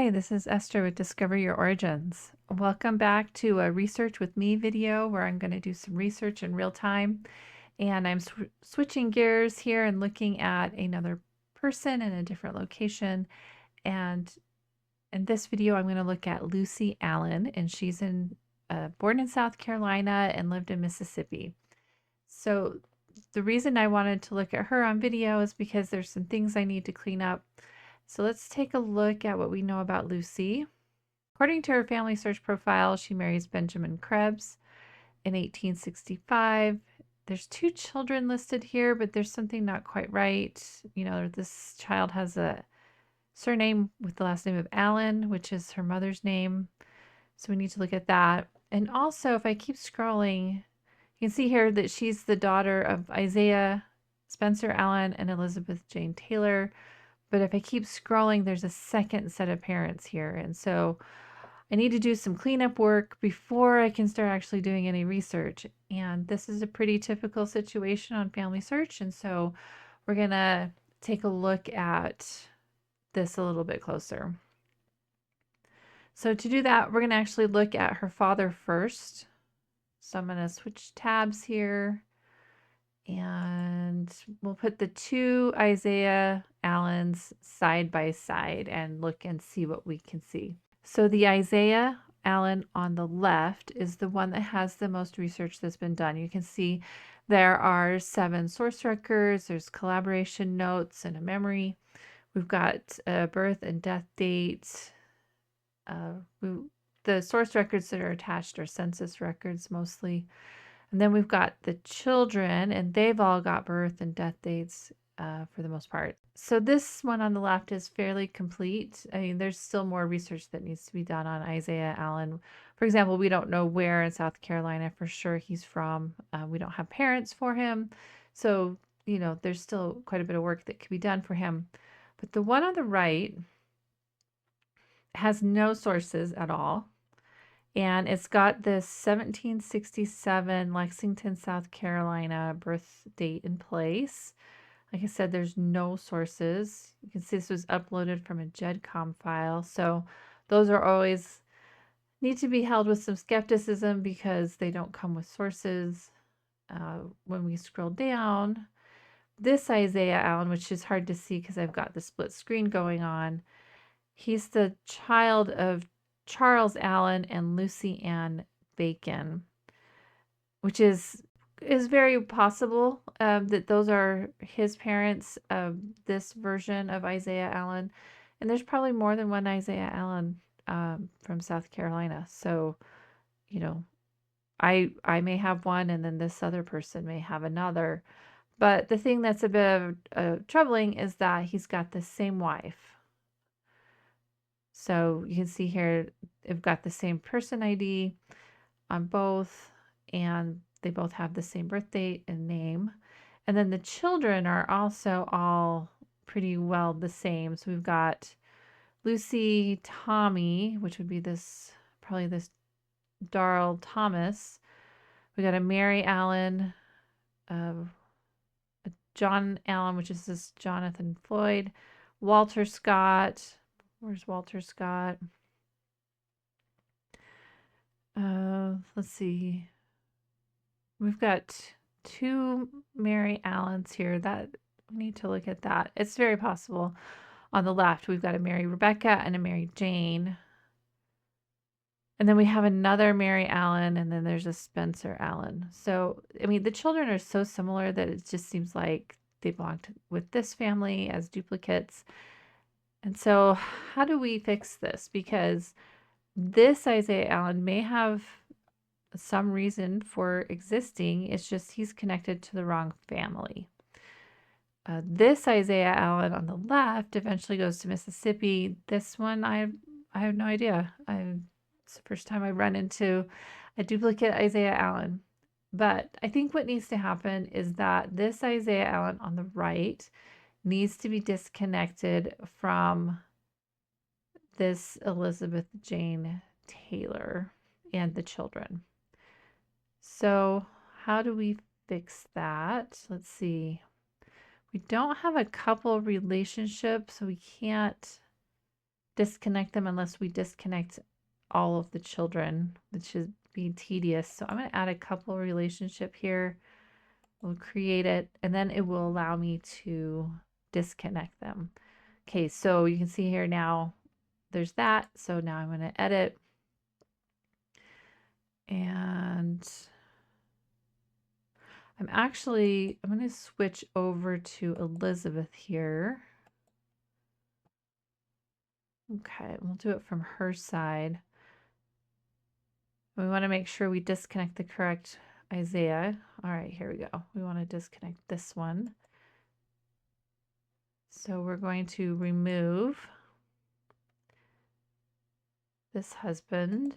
Hi, this is Esther with Discover Your Origins. Welcome back to a Research with Me video where I'm going to do some research in real time. And I'm switching gears here and looking at another person in a different location. And in this video, I'm going to look at Lucy Allen, and she's born in South Carolina and lived in Mississippi. So the reason I wanted to look at her on video is because there's some things I need to clean up. So let's take a look at what we know about Lucy. According to her FamilySearch profile, she marries Benjamin Krebs in 1865. There's 2 children listed here, but there's something not quite right. You know, this child has a surname with the last name of Allen, which is her mother's name. So we need to look at that. And also, if I keep scrolling, you can see here that she's the daughter of Isaiah Spencer Allen and Elizabeth Jane Taylor. But if I keep scrolling, there's a second set of parents here. And so I need to do some cleanup work before I can start actually doing any research. And this is a pretty typical situation on FamilySearch. And so we're going to take a look at this a little bit closer. So to do that, we're going to actually look at her father first. So I'm going to switch tabs here. And we'll put the 2 Isaiah Allens side by side and look and see what we can see. So the Isaiah Allen on the left is the one that has the most research that's been done. You can see there are 7 source records, there's collaboration notes and a memory. We've got a birth and death date. The source records that are attached are census records mostly. And then we've got the children, and they've all got birth and death dates for the most part. So this one on the left is fairly complete. I mean, there's still more research that needs to be done on Isaiah Allen. For example, we don't know where in South Carolina for sure he's from. We don't have parents for him. So, you know, there's still quite a bit of work that could be done for him. But the one on the right has no sources at all. And it's got this 1767 Lexington, South Carolina birth date in place. Like I said, there's no sources. You can see this was uploaded from a GEDCOM file. So those are always need to be held with some skepticism because they don't come with sources. When we scroll down, this Isaiah Allen, which is hard to see because I've got the split screen going on, he's the child of Charles Allen and Lucy Ann Bacon, which is very possible that those are his parents of this version of Isaiah Allen. And there's probably more than one Isaiah Allen from South Carolina. So, you know, I may have one and then this other person may have another. But the thing that's a bit of troubling is that he's got the same wife. So you can see here, they've got the same person ID on both, and they both have the same birth date and name. And then the children are also all pretty well the same. So we've got Lucy Tommy, which would be probably this Darrell Thomas. We got a Mary Allen, a John Allen, which is this Jonathan Floyd, Walter Scott. Where's Walter Scott? Let's see. We've got 2 Mary Allens here. That we need to look at that. It's very possible. On the left, we've got a Mary Rebecca and a Mary Jane. And then we have another Mary Allen, and then there's a Spencer Allen. So, I mean, the children are so similar that it just seems like they belonged with this family as duplicates. And so how do we fix this? Because this Isaiah Allen may have some reason for existing. It's just he's connected to the wrong family. This Isaiah Allen on the left eventually goes to Mississippi. This one, I have no idea. It's the first time I run into a duplicate Isaiah Allen. But I think what needs to happen is that this Isaiah Allen on the right needs to be disconnected from this Elizabeth Jane Taylor and the children. So how do we fix that? Let's see. We don't have a couple relationship, so we can't disconnect them unless we disconnect all of the children, which should be tedious. So I'm going to add a couple relationship here. We'll create it, and then it will allow me to disconnect them. Okay, so you can see here now there's that. So now I'm going to edit, and I'm going to switch over to Elizabeth here. Okay, we'll do it from her side. We want to make sure we disconnect the correct Isaiah. All right, here we go. We want to disconnect this one. So we're going to remove this husband.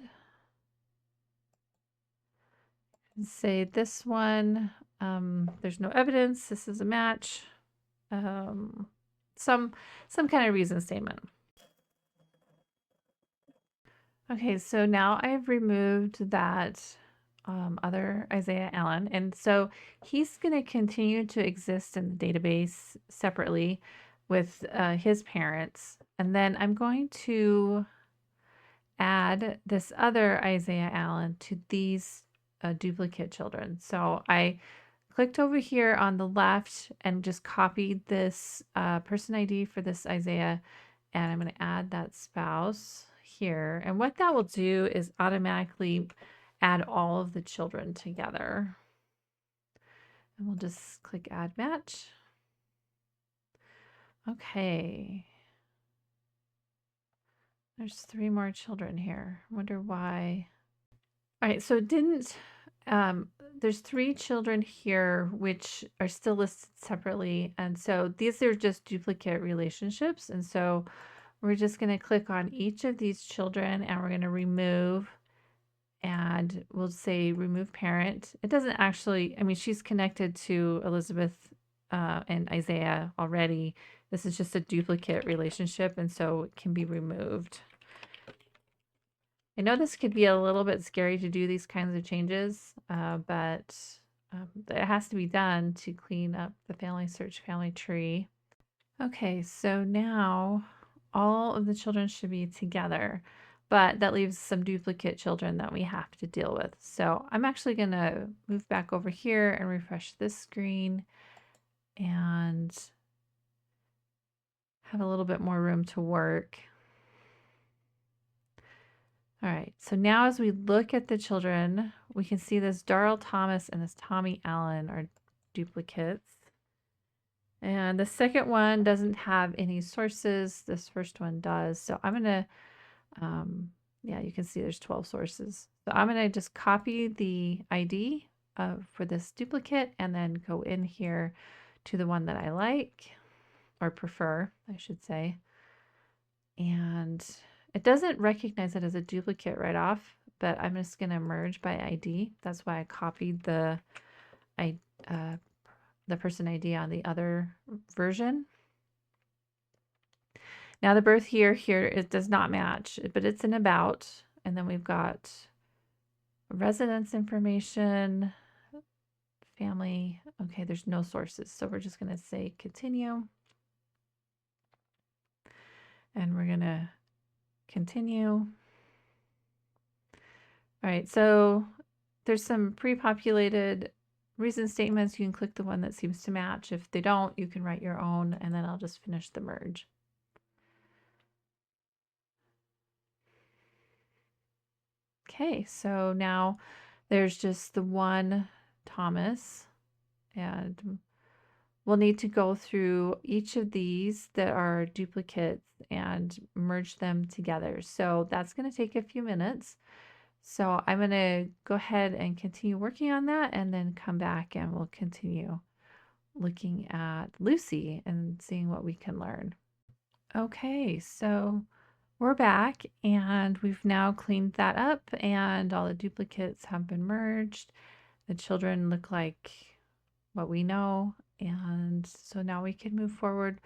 And say this one, there's no evidence. This is a match. Some kind of reason statement. Okay, so now I've removed that other Isaiah Allen. And so he's going to continue to exist in the database separately with his parents. And then I'm going to add this other Isaiah Allen to these duplicate children. So I clicked over here on the left and just copied this person ID for this Isaiah. And I'm going to add that spouse here. And what that will do is automatically add all of the children together. And we'll just click add match. Okay. There's 3 more children here. I wonder why. All right, so it didn't, there's 3 children here which are still listed separately. And so these are just duplicate relationships. And so we're just going to click on each of these children and we're going to remove, and we'll say remove parent. It doesn't actually, I mean, she's connected to Elizabeth and Isaiah already. This is just a duplicate relationship, and so it can be removed. I know this could be a little bit scary to do these kinds of changes, but it has to be done to clean up the FamilySearch family tree. Okay, so now all of the children should be together, but that leaves some duplicate children that we have to deal with. So I'm actually going to move back over here and refresh this screen and have a little bit more room to work. All right, so now as we look at the children, we can see this Darrell Thomas and this Tommy Allen are duplicates. And the second one doesn't have any sources. This first one does. So I'm going to, yeah, you can see there's 12 sources. So I'm going to just copy the ID for this duplicate and then go in here to the one that I like or prefer, I should say. And it doesn't recognize it as a duplicate right off, but I'm just going to merge by ID. That's why I copied the person ID on the other version. Now the birth here, it does not match, but it's an about. And then we've got residence information, family. Okay, there's no sources. So we're just going to say continue. And we're going to continue. All right, so there's some pre-populated reason statements. You can click the one that seems to match. If they don't, you can write your own, and then I'll just finish the merge. Okay, so now there's just the one Thomas, and we'll need to go through each of these that are duplicates and merge them together. So that's going to take a few minutes. So I'm going to go ahead and continue working on that and then come back and we'll continue looking at Lucy and seeing what we can learn. Okay, so we're back and we've now cleaned that up and all the duplicates have been merged. The children look like what we know. And so now we can move forward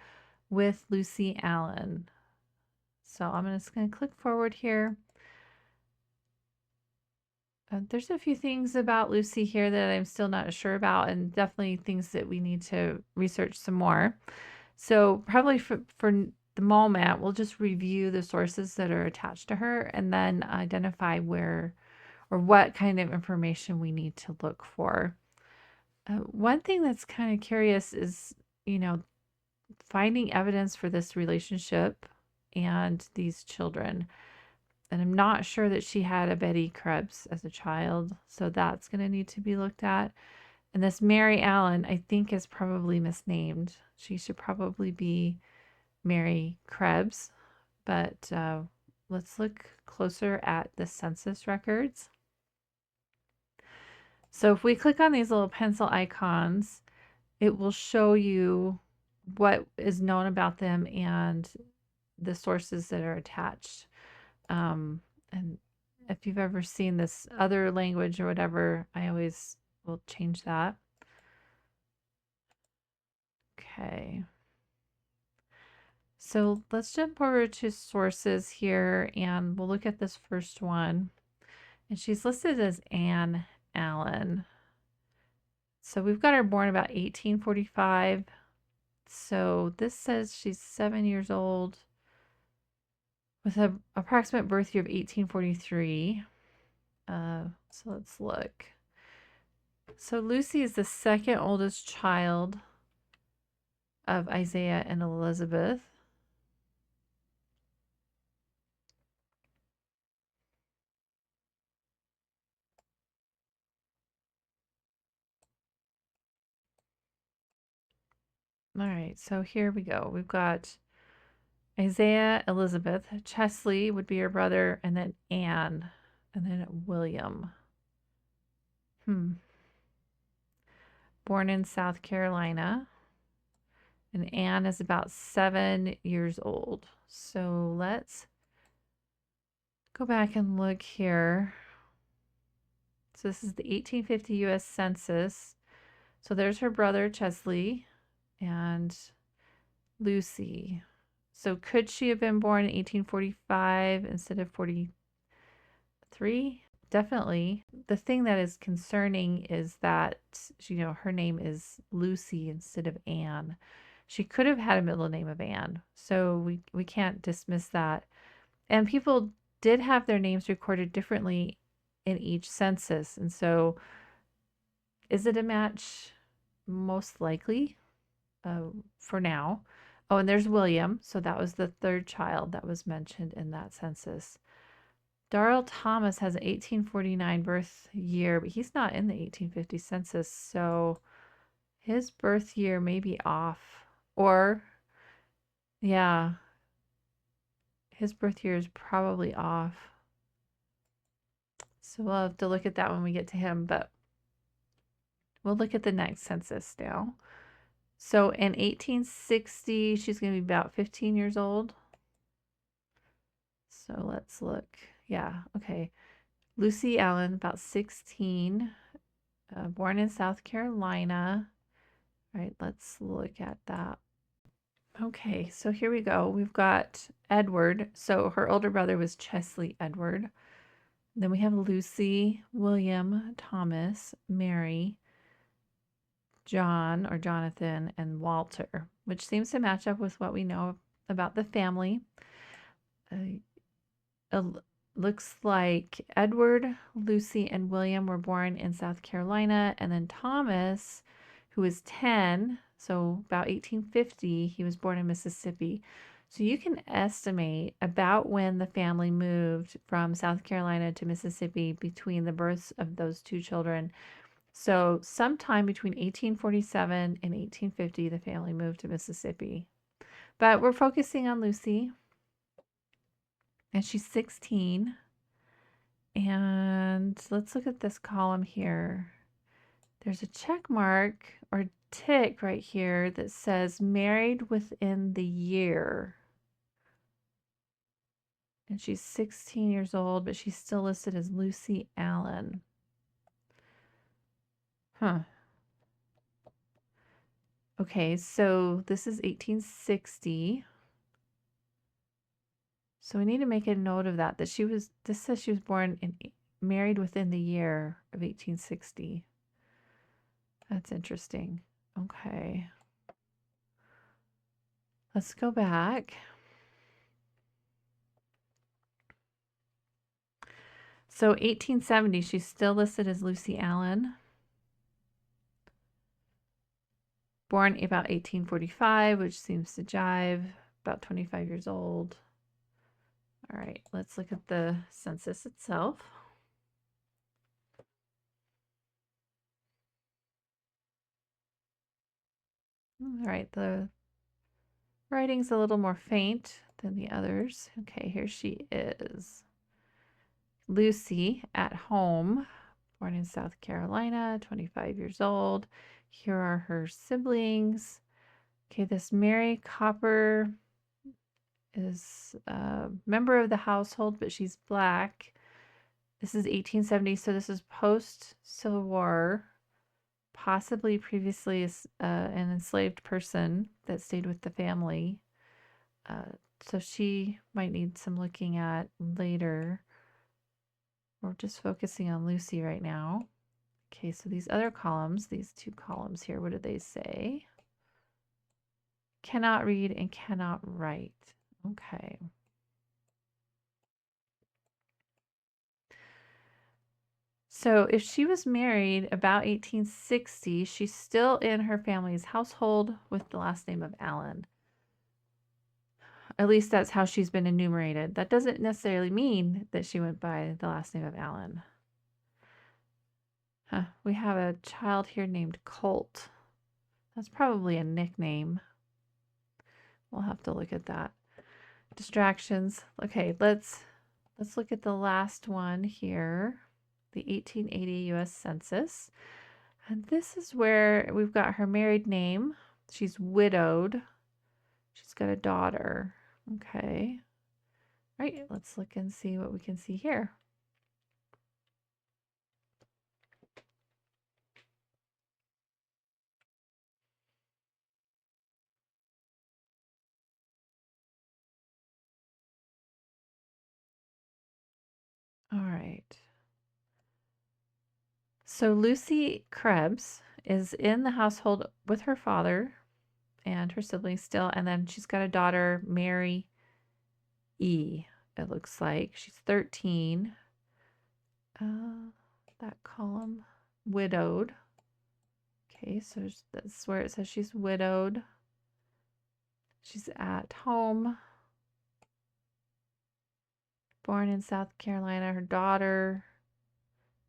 with Lucy Allen. So I'm just going to click forward here. There's a few things about Lucy here that I'm still not sure about, and definitely things that we need to research some more. So probably for the moment, we'll just review the sources that are attached to her and then identify where or what kind of information we need to look for. One thing that's kind of curious is, you know, finding evidence for this relationship and these children. And I'm not sure that she had a Betty Krebs as a child, so that's going to need to be looked at. And this Mary Allen, I think, is probably misnamed. She should probably be Mary Krebs, but let's look closer at the census records. So if we click on these little pencil icons, it will show you what is known about them and the sources that are attached. And if you've ever seen this other language or whatever, I always will change that. Okay. So let's jump over to sources here and we'll look at this first one. And she's listed as Anne Allen. So we've got her born about 1845. So this says she's 7 years old with an approximate birth year of 1843. So let's look. So Lucy is the second oldest child of Isaiah and Elizabeth. All right, so here we go. We've got Isaiah, Elizabeth, Chesley would be her brother, and then Anne, and then William. Born in South Carolina. And Anne is about 7 years old. So let's go back and look here. So this is the 1850 U.S. Census. So there's her brother, Chesley, and Lucy. So could she have been born in 1845 instead of 43? Definitely. The thing that is concerning is that, you know, her name is Lucy instead of Anne. She could have had a middle name of Anne. So we can't dismiss that. And people did have their names recorded differently in each census. And so is it a match? Most likely, for now. Oh, and there's William. So that was the third child that was mentioned in that census. Darrell Thomas has an 1849 birth year, but he's not in the 1850 census. So his birth year may be off. Or, yeah, his birth year is probably off. So we'll have to look at that when we get to him, but we'll look at the next census now. So in 1860, she's going to be about 15 years old. So let's look. Yeah, okay. Lucy Allen, about 16, born in South Carolina. All right, let's look at that. Okay, so here we go. We've got Edward. So her older brother was Chesley Edward. Then we have Lucy, William, Thomas, Mary, John or Jonathan, and Walter, which seems to match up with what we know about the family. Looks like Edward, Lucy, and William were born in South Carolina, and then Thomas, who was 10, so about 1850, he was born in Mississippi. So you can estimate about when the family moved from South Carolina to Mississippi between the births of those two children. So sometime between 1847 and 1850, the family moved to Mississippi. But we're focusing on Lucy, and she's 16. And let's look at this column here. There's a check mark or tick right here that says married within the year. And she's 16 years old, but she's still listed as Lucy Allen. Huh. Okay, so this is 1860. So we need to make a note of that, this says she was born and married within the year of 1860. That's interesting. Okay. Let's go back. So 1870, she's still listed as Lucy Allen. Born about 1845, which seems to jive. About 25 years old. All right, let's look at the census itself. All right, the writing's a little more faint than the others. Okay, here she is. Lucy at home, born in South Carolina, 25 years old. Here are her siblings. Okay, this Mary Copper is a member of the household, but she's Black. This is 1870, so this is post-Civil War, possibly previously an enslaved person that stayed with the family. So she might need some looking at later. We're just focusing on Lucy right now. Okay, so these other columns, these two columns here, what do they say? Cannot read and cannot write. Okay. So if she was married about 1860, she's still in her family's household with the last name of Allen. At least that's how she's been enumerated. That doesn't necessarily mean that she went by the last name of Allen. Huh, we have a child here named Colt. That's probably a nickname. We'll have to look at that. Distractions. Okay, let's look at the last one here, the 1880 U.S. Census. And this is where we've got her married name. She's widowed. She's got a daughter. Okay. All right, let's look and see what we can see here. All right. So Lucy Krebs is in the household with her father and her siblings still, and then she's got a daughter, Mary E. It looks like she's 13. That column, widowed. Okay, so that's where it says she's widowed. She's at home. Born in South Carolina. Her daughter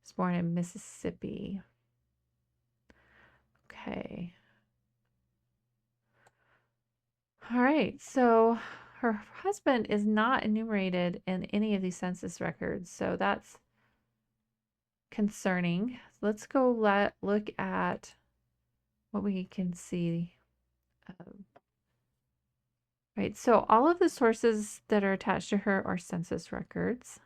was born in Mississippi. Okay. All right, so her husband is not enumerated in any of these census records, so that's concerning. Let's go look at what we can see. Right, so all of the sources that are attached to her are census records.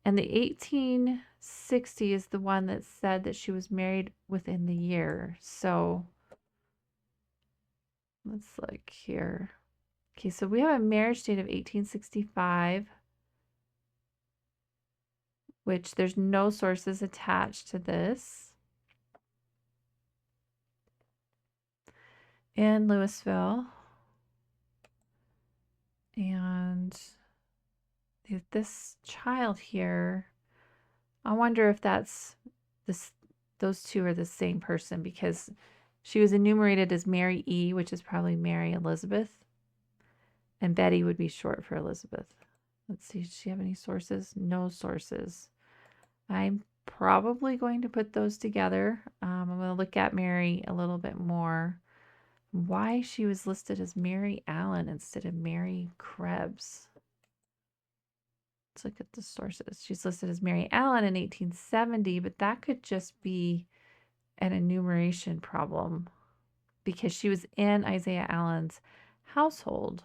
And the 1860 is the one that said that she was married within the year. So let's look here. Okay, so we have a marriage date of 1865, which there's no sources attached to this. In Louisville. And this child here, I wonder if those two are the same person, because she was enumerated as Mary E., which is probably Mary Elizabeth, and Betty would be short for Elizabeth. Let's see, does she have any sources? No sources. I'm probably going to put those together. I'm going to look at Mary a little bit more. Why she was listed as Mary Allen instead of Mary Krebs. Let's look at the sources. She's listed as Mary Allen in 1870, but that could just be an enumeration problem because she was in Isaiah Allen's household.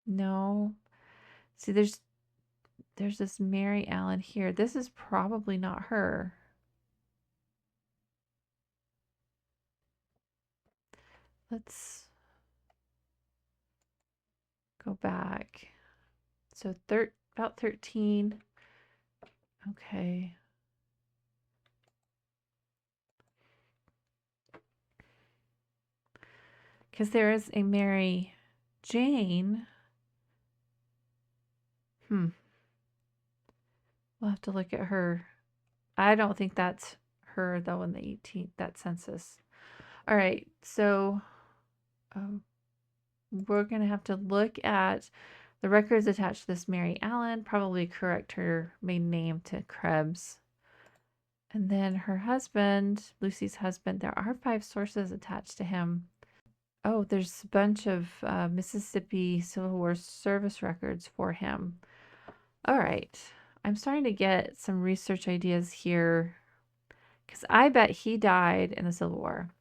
No. See, there's this Mary Allen here. This is probably not her. Let's go back. So about 13. Okay. Because there is a Mary Jane. We'll have to look at her. I don't think that's her though in the 18th, that census. All right, so um, we're going to have to look at the records attached to this Mary Allen, probably correct her maiden name to Krebs. And then her husband, Lucy's husband, there are 5 sources attached to him. Oh, there's a bunch of Mississippi Civil War service records for him. All right. I'm starting to get some research ideas here because I bet he died in the Civil War,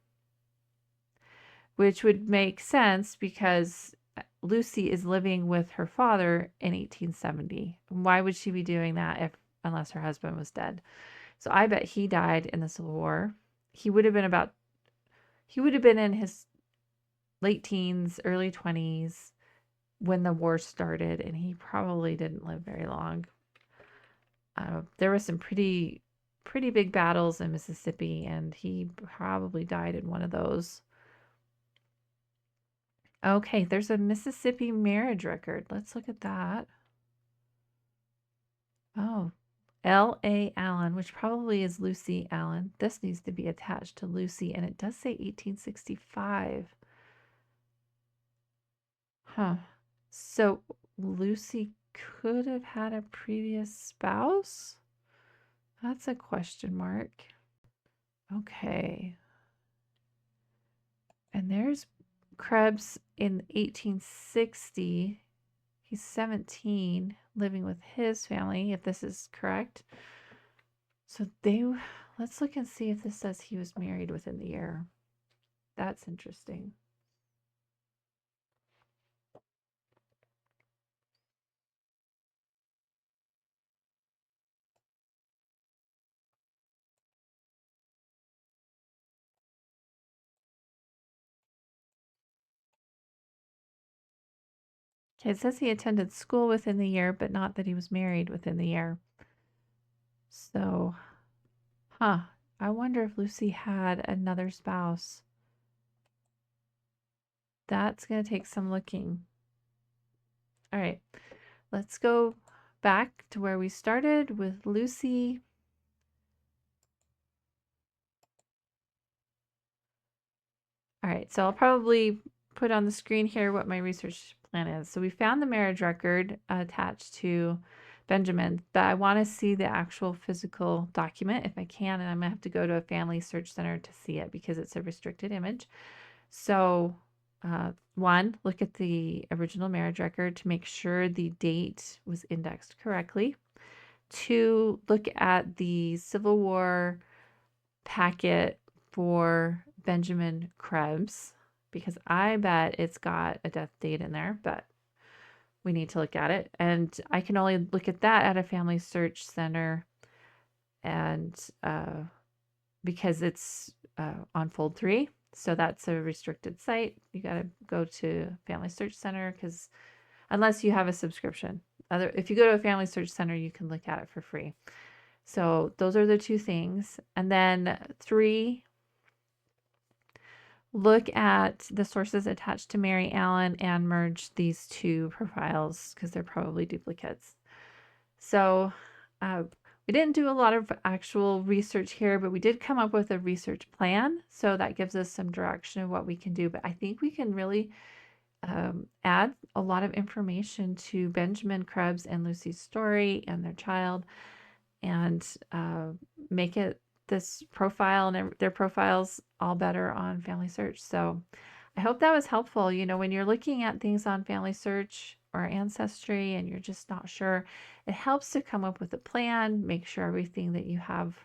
which would make sense because Lucy is living with her father in 1870. Why would she be doing that unless her husband was dead? So I bet he died in the Civil War. He would have been in his late teens, early 20s when the war started, and he probably didn't live very long. There were some pretty big battles in Mississippi, and he probably died in one of those. Okay, there's a Mississippi marriage record. Let's look at that. Oh, L.A. Allen, which probably is Lucy Allen. This needs to be attached to Lucy, and it does say 1865. Huh. So Lucy could have had a previous spouse? That's a question mark. Okay. And there's Krebs in 1860. He's 17, living with his family, if this is correct. So let's look and see if this says he was married within the year. That's interesting. Okay, it says he attended school within the year, but not that he was married within the year. So, I wonder if Lucy had another spouse. That's going to take some looking. All right, let's go back to where we started with Lucy. All right, so I'll probably put on the screen here what my research plan is. So we found the marriage record attached to Benjamin, but I want to see the actual physical document if I can, and I'm going to have to go to a family search center to see it because it's a restricted image. So one, look at the original marriage record to make sure the date was indexed correctly. 2, look at the Civil War packet for Benjamin Krebs because I bet it's got a death date in there, but we need to look at it. And I can only look at that at a family search center, and because it's on Fold 3, so that's a restricted site. You got to go to Family Search Center because unless you have a subscription. If you go to a Family Search Center, you can look at it for free. So those are the 2 things. And then 3, look at the sources attached to Mary Allen and merge these 2 profiles because they're probably duplicates. So we didn't do a lot of actual research here, but we did come up with a research plan. So that gives us some direction of what we can do. But I think we can really add a lot of information to Benjamin Krebs and Lucy's story and their child, and make it this profile and their profiles all better on Family Search. So I hope that was helpful. You know, when you're looking at things on Family Search or Ancestry and you're just not sure, it helps to come up with a plan, make sure everything that you have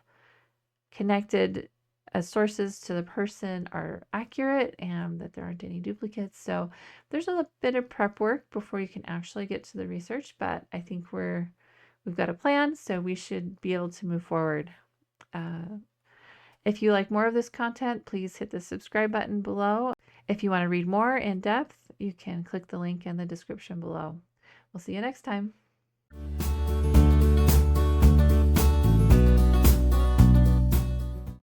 connected as sources to the person are accurate and that there aren't any duplicates. So there's a bit of prep work before you can actually get to the research, but I think we've got a plan, so we should be able to move forward. If you like more of this content, please hit the subscribe button below. If you want to read more in depth, you can click the link in the description below. We'll see you next time.